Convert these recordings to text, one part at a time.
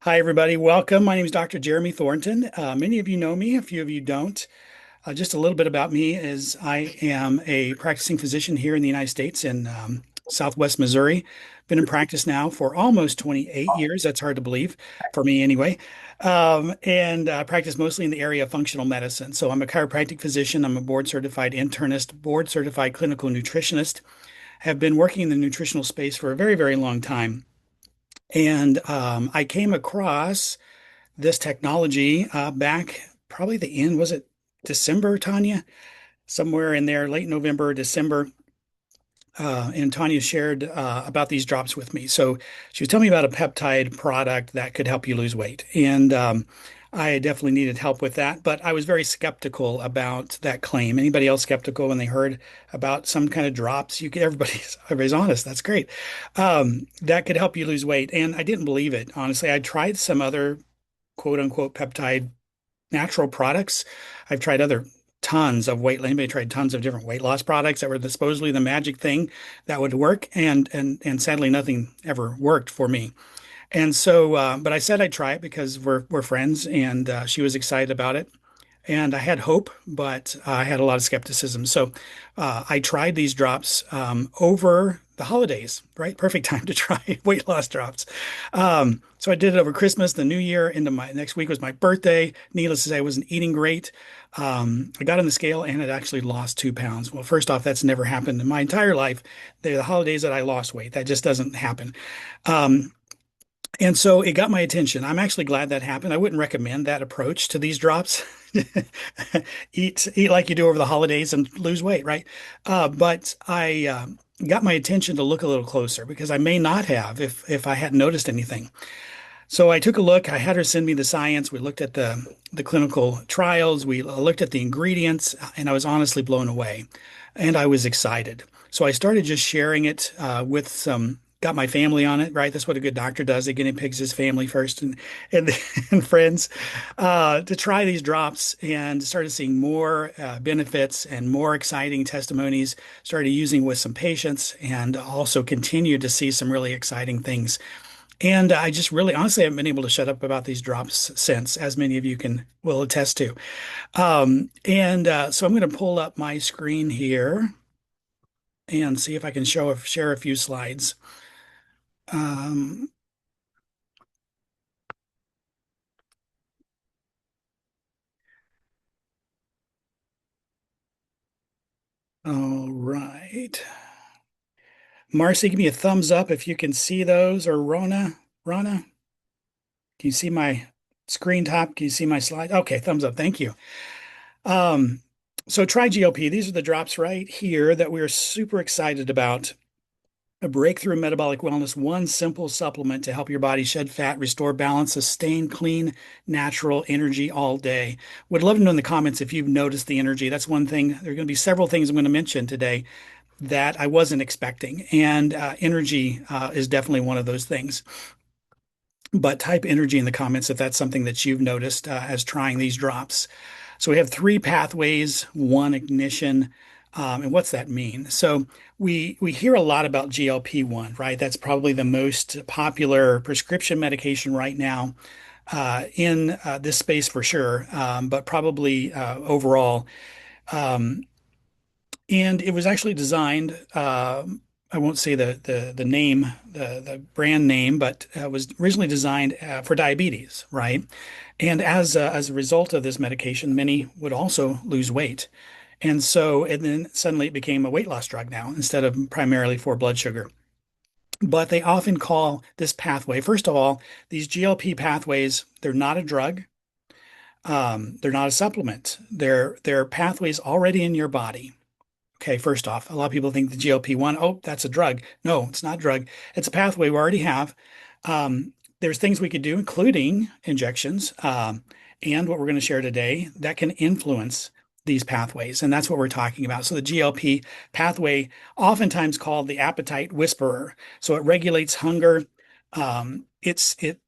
Hi, everybody. Welcome. My name is Dr. Jeremy Thornton. Many of you know me, a few of you don't. Just a little bit about me is I am a practicing physician here in the United States in Southwest Missouri. Been in practice now for almost 28 years. That's hard to believe for me anyway. And I practice mostly in the area of functional medicine. So I'm a chiropractic physician. I'm a board certified internist, board certified clinical nutritionist. Have been working in the nutritional space for a very, very long time. And I came across this technology back probably the end, was it December, Tanya? Somewhere in there, late November, December. And Tanya shared about these drops with me. So she was telling me about a peptide product that could help you lose weight. And I definitely needed help with that, but I was very skeptical about that claim. Anybody else skeptical when they heard about some kind of drops? Everybody's honest. That's great. That could help you lose weight. And I didn't believe it, honestly. I tried some other quote unquote peptide natural products. I've tried other tons of weight. Anybody tried tons of different weight loss products that were supposedly the magic thing that would work, and sadly nothing ever worked for me. And so, but I said I'd try it because we're friends, and she was excited about it. And I had hope, but I had a lot of skepticism. So I tried these drops over the holidays, right? Perfect time to try weight loss drops. So I did it over Christmas, the New Year, into my next week was my birthday. Needless to say, I wasn't eating great. I got on the scale and it actually lost 2 pounds. Well, first off, that's never happened in my entire life. They're the holidays that I lost weight. That just doesn't happen. Um, and so it got my attention. I'm actually glad that happened. I wouldn't recommend that approach to these drops. Eat like you do over the holidays and lose weight, right? But I got my attention to look a little closer because I may not have if I hadn't noticed anything. So I took a look. I had her send me the science. We looked at the clinical trials. We looked at the ingredients, and I was honestly blown away, and I was excited. So I started just sharing it with some. Got my family on it, right? That's what a good doctor does. They guinea pigs his family first and, and friends to try these drops, and started seeing more benefits and more exciting testimonies. Started using with some patients, and also continued to see some really exciting things. And I just really, honestly, haven't been able to shut up about these drops since, as many of you can will attest to. And so I'm going to pull up my screen here and see if I can share a few slides. Um, all right. Marcy, give me a thumbs up if you can see those, or Rona, can you see my screen top? Can you see my slide? Okay, thumbs up. Thank you. Um, so triGLP, these are the drops right here that we're super excited about. A breakthrough metabolic wellness, one simple supplement to help your body shed fat, restore balance, sustain clean, natural energy all day. Would love to know in the comments if you've noticed the energy. That's one thing. There are going to be several things I'm going to mention today that I wasn't expecting, and energy is definitely one of those things. But type energy in the comments if that's something that you've noticed as trying these drops. So we have three pathways, one ignition. And what's that mean? So we hear a lot about GLP-1, right? That's probably the most popular prescription medication right now in this space for sure, but probably overall. Um, and it was actually designed, I won't say the name, the brand name, but was originally designed for diabetes, right? And as a result of this medication, many would also lose weight. And then suddenly it became a weight loss drug now instead of primarily for blood sugar. But they often call this pathway, first of all, these GLP pathways, they're not a drug. They're not a supplement. They're pathways already in your body. Okay, first off, a lot of people think the GLP-1, oh, that's a drug. No, it's not a drug. It's a pathway we already have. There's things we could do, including injections, and what we're going to share today that can influence these pathways. And that's what we're talking about. So the GLP pathway, oftentimes called the appetite whisperer. So it regulates hunger. It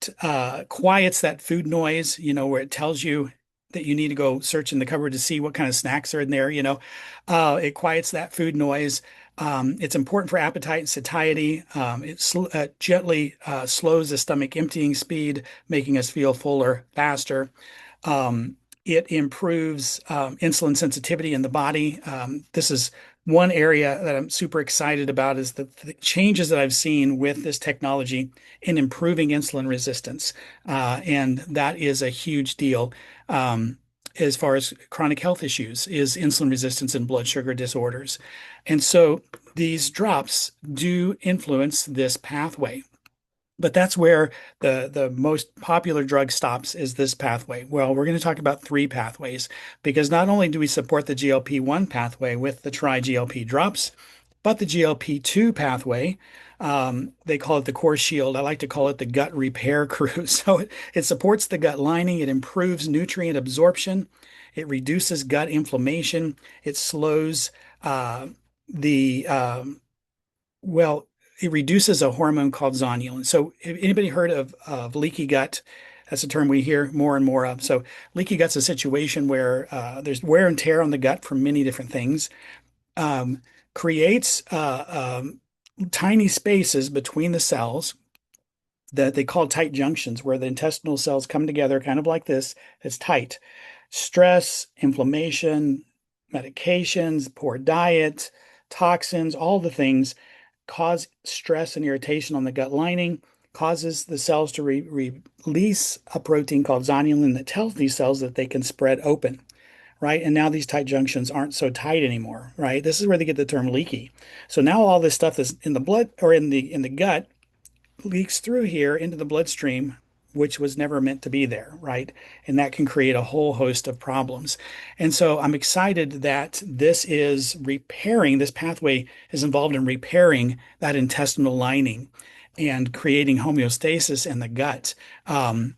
quiets that food noise, where it tells you that you need to go search in the cupboard to see what kind of snacks are in there. It quiets that food noise. It's important for appetite and satiety. It gently slows the stomach emptying speed, making us feel fuller faster. It improves insulin sensitivity in the body. This is one area that I'm super excited about is the changes that I've seen with this technology in improving insulin resistance. And that is a huge deal. As far as chronic health issues, is insulin resistance and blood sugar disorders. And so these drops do influence this pathway. But that's where the most popular drug stops is this pathway. Well, we're going to talk about three pathways because not only do we support the GLP-1 pathway with the triGLP drops, but the GLP-2 pathway, they call it the core shield. I like to call it the gut repair crew. So it supports the gut lining, it improves nutrient absorption, it reduces gut inflammation, it slows the well, it reduces a hormone called zonulin. So, if anybody heard of leaky gut? That's a term we hear more and more of. So, leaky gut's a situation where there's wear and tear on the gut from many different things, um, creates tiny spaces between the cells that they call tight junctions, where the intestinal cells come together, kind of like this. It's tight. Stress, inflammation, medications, poor diet, toxins, all the things cause stress and irritation on the gut lining, causes the cells to release a protein called zonulin that tells these cells that they can spread open, right? And now these tight junctions aren't so tight anymore, right? This is where they get the term leaky. So now all this stuff that's in the blood or in the gut leaks through here into the bloodstream, which was never meant to be there, right? And that can create a whole host of problems. And so I'm excited that this pathway is involved in repairing that intestinal lining and creating homeostasis in the gut. Kind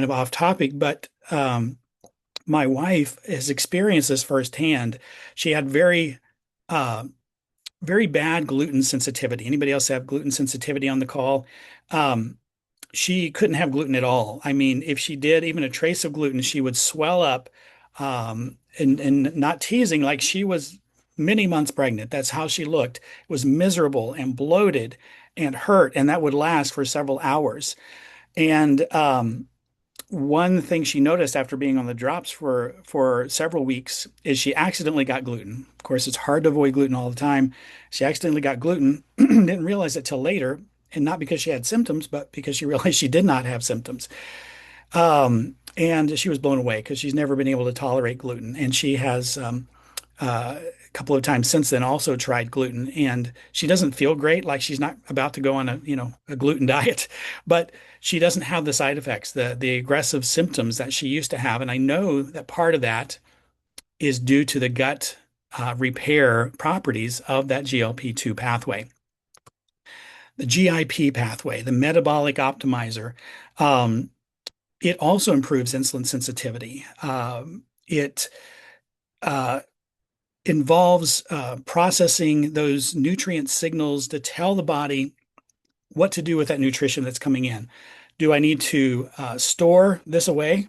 of off topic, but my wife has experienced this firsthand. She had uh, very bad gluten sensitivity. Anybody else have gluten sensitivity on the call? Um, she couldn't have gluten at all. I mean, if she did even a trace of gluten, she would swell up, and not teasing, like she was many months pregnant. That's how she looked. It was miserable and bloated and hurt, and that would last for several hours. And one thing she noticed after being on the drops for several weeks is she accidentally got gluten. Of course, it's hard to avoid gluten all the time. She accidentally got gluten, didn't realize it till later, and not because she had symptoms, but because she realized she did not have symptoms. And she was blown away because she's never been able to tolerate gluten, and she has a couple of times since then also tried gluten, and she doesn't feel great, like she's not about to go on a gluten diet, but she doesn't have the side effects, the aggressive symptoms that she used to have. And I know that part of that is due to the gut repair properties of that GLP-2 pathway. The GIP pathway, the metabolic optimizer, um, it also improves insulin sensitivity. It uh, involves processing those nutrient signals to tell the body what to do with that nutrition that's coming in. Do I need to store this away?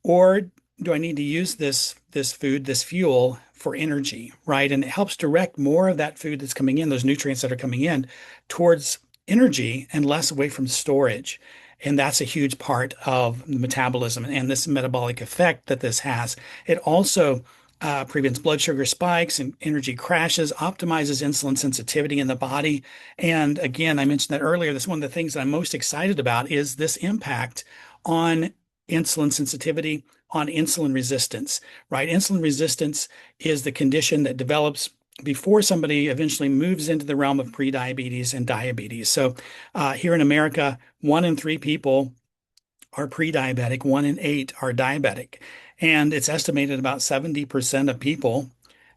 Or do I need to use this food, this fuel for energy, right? And it helps direct more of that food that's coming in, those nutrients that are coming in, towards energy and less away from storage. And that's a huge part of the metabolism and this metabolic effect that this has. It also prevents blood sugar spikes and energy crashes, optimizes insulin sensitivity in the body. And again, I mentioned that earlier. That's one of the things that I'm most excited about is this impact on insulin sensitivity, on insulin resistance, right? Insulin resistance is the condition that develops before somebody eventually moves into the realm of prediabetes and diabetes. So here in America, 1 in 3 people are pre-diabetic, 1 in 8 are diabetic. And it's estimated about 70% of people,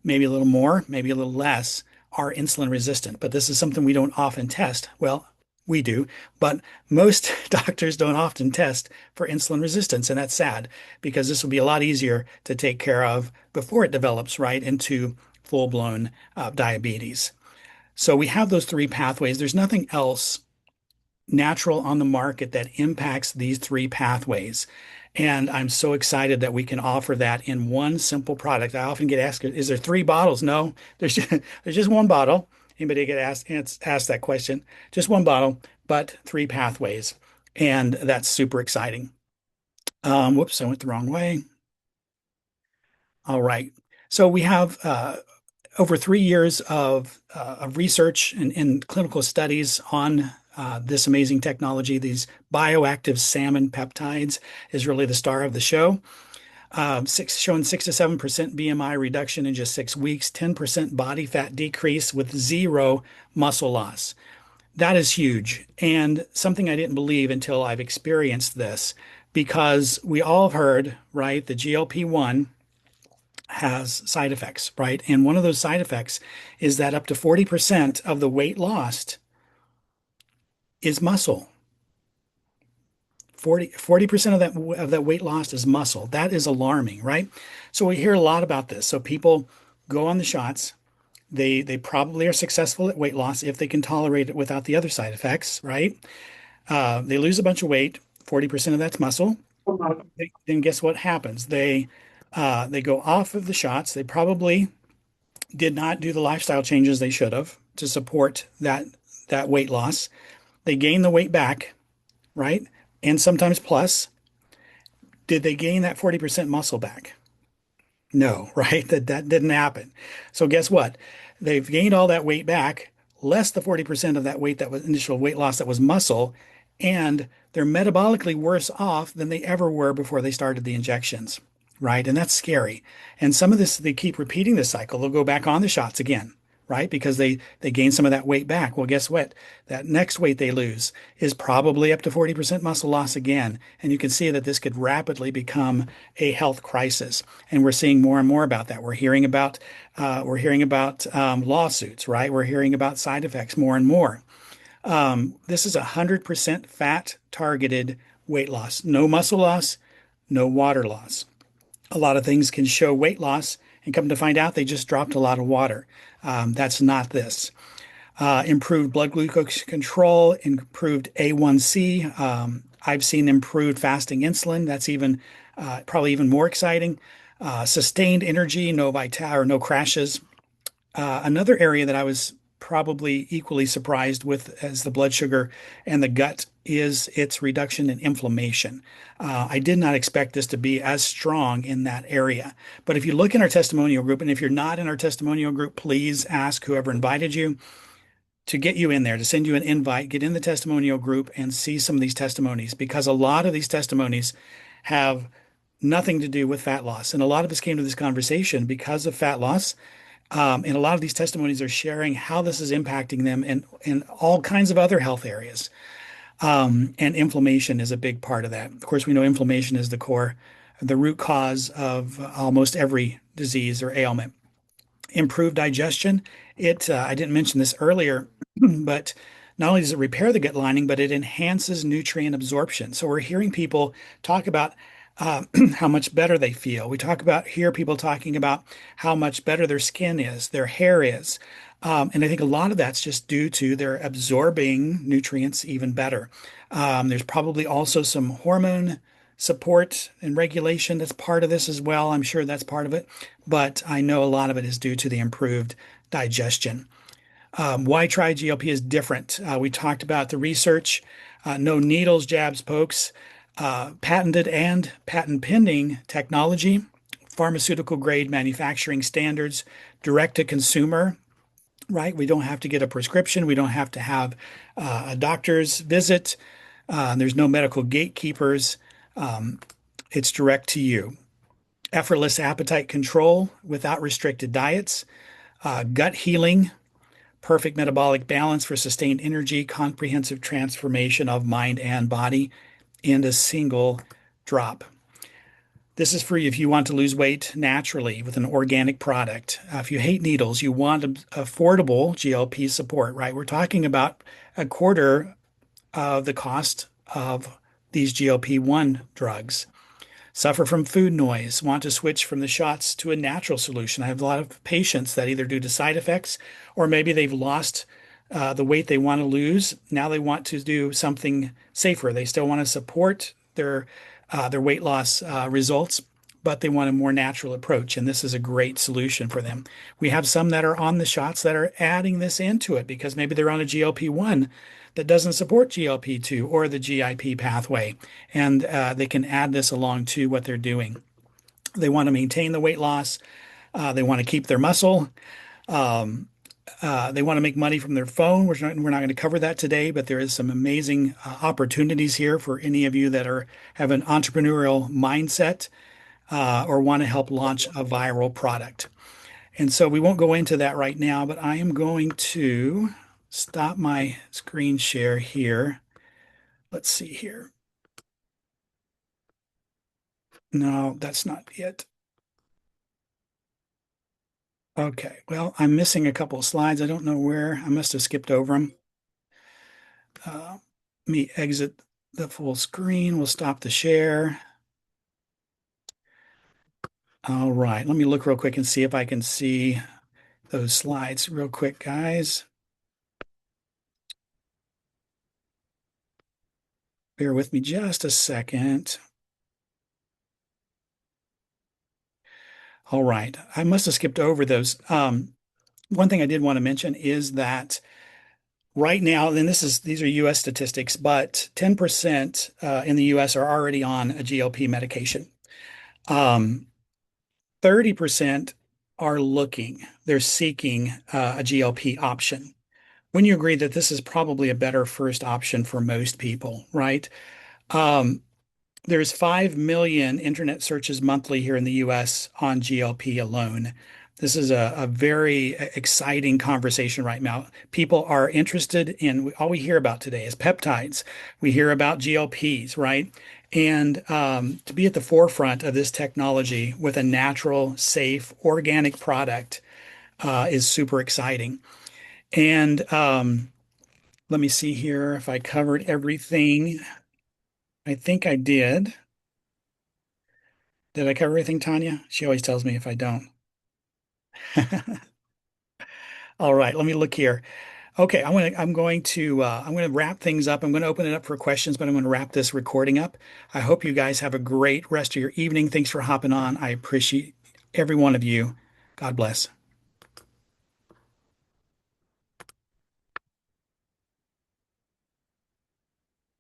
maybe a little more, maybe a little less, are insulin resistant. But this is something we don't often test. Well, we do, but most doctors don't often test for insulin resistance. And that's sad because this will be a lot easier to take care of before it develops right into full-blown diabetes. So we have those three pathways. There's nothing else natural on the market that impacts these three pathways. And I'm so excited that we can offer that in one simple product. I often get asked, is there 3 bottles? No, there's just one bottle. Anybody get asked that question? Just one bottle, but three pathways. And that's super exciting. Whoops, I went the wrong way. All right. So we have over 3 years of research and clinical studies on this amazing technology. These bioactive salmon peptides is really the star of the show. Showing 6 to 7% BMI reduction in just 6 weeks, 10% body fat decrease with zero muscle loss. That is huge, and something I didn't believe until I've experienced this, because we all have heard, right, the GLP-1 has side effects, right? And one of those side effects is that up to 40% of the weight lost is muscle. 40% of that weight lost is muscle. That is alarming, right? So we hear a lot about this. So people go on the shots. They probably are successful at weight loss if they can tolerate it without the other side effects, right? They lose a bunch of weight. 40% of that's muscle. Then guess what happens? They go off of the shots. They probably did not do the lifestyle changes they should have to support that weight loss. They gain the weight back, right? And sometimes plus, did they gain that 40% muscle back? No, right? That didn't happen. So guess what? They've gained all that weight back, less the 40% of that weight that was initial weight loss that was muscle, and they're metabolically worse off than they ever were before they started the injections, right? And that's scary. And some of this, they keep repeating this cycle. They'll go back on the shots again, right? Because they gain some of that weight back. Well, guess what? That next weight they lose is probably up to 40% muscle loss again. And you can see that this could rapidly become a health crisis. And we're seeing more and more about that. We're hearing about lawsuits, right? We're hearing about side effects more and more. This is 100% fat targeted weight loss, no muscle loss, no water loss. A lot of things can show weight loss and come to find out they just dropped a lot of water. That's not this. Improved blood glucose control, improved A1C. I've seen improved fasting insulin. That's even probably even more exciting. Sustained energy, no vital or no crashes. Another area that I was probably equally surprised with as the blood sugar and the gut is its reduction in inflammation. I did not expect this to be as strong in that area. But if you look in our testimonial group, and if you're not in our testimonial group, please ask whoever invited you to get you in there, to send you an invite, get in the testimonial group and see some of these testimonies, because a lot of these testimonies have nothing to do with fat loss. And a lot of us came to this conversation because of fat loss. And a lot of these testimonies are sharing how this is impacting them in all kinds of other health areas. And inflammation is a big part of that. Of course, we know inflammation is the root cause of almost every disease or ailment. Improved digestion. I didn't mention this earlier, but not only does it repair the gut lining, but it enhances nutrient absorption. So we're hearing people talk about how much better they feel. Hear people talking about how much better their skin is, their hair is. And I think a lot of that's just due to their absorbing nutrients even better. There's probably also some hormone support and regulation that's part of this as well. I'm sure that's part of it, but I know a lot of it is due to the improved digestion. Why triGLP is different. We talked about the research, no needles, jabs, pokes, patented and patent pending technology, pharmaceutical grade manufacturing standards, direct to consumer, right? We don't have to get a prescription. We don't have to have a doctor's visit. There's no medical gatekeepers. It's direct to you. Effortless appetite control without restricted diets, gut healing, perfect metabolic balance for sustained energy, comprehensive transformation of mind and body in a single drop. This is free if you want to lose weight naturally with an organic product. If you hate needles, you want affordable GLP support, right? We're talking about a quarter of the cost of these GLP-1 drugs. Suffer from food noise, want to switch from the shots to a natural solution. I have a lot of patients that either due to side effects or maybe they've lost the weight they want to lose. Now they want to do something safer. They still want to support their weight loss results, but they want a more natural approach. And this is a great solution for them. We have some that are on the shots that are adding this into it because maybe they're on a GLP-1 that doesn't support GLP-2 or the GIP pathway. And they can add this along to what they're doing. They want to maintain the weight loss. They want to keep their muscle. Um, they want to make money from their phone. We're not going to cover that today, but there is some amazing opportunities here for any of you that have an entrepreneurial mindset or want to help launch a viral product. And so we won't go into that right now, but I am going to stop my screen share here. Let's see here. No, that's not it. Okay, well, I'm missing a couple of slides. I don't know where. I must have skipped over them. Let me exit the full screen. We'll stop the share. All right, let me look real quick and see if I can see those slides real quick, guys. Bear with me just a second. All right, I must have skipped over those. One thing I did want to mention is that right now, and these are US statistics, but 10% in the US are already on a GLP medication. 30% are looking, they're seeking a GLP option. Wouldn't you agree that this is probably a better first option for most people, right? Um, there's 5 million internet searches monthly here in the US on GLP alone. This is a very exciting conversation right now. People are interested in all we hear about today is peptides. We hear about GLPs, right? And to be at the forefront of this technology with a natural, safe, organic product is super exciting. And let me see here if I covered everything. I think I did. Did I cover everything, Tanya? She always tells me if I don't. All right, let me look here. Okay, I'm going to wrap things up. I'm going to open it up for questions, but I'm going to wrap this recording up. I hope you guys have a great rest of your evening. Thanks for hopping on. I appreciate every one of you. God bless.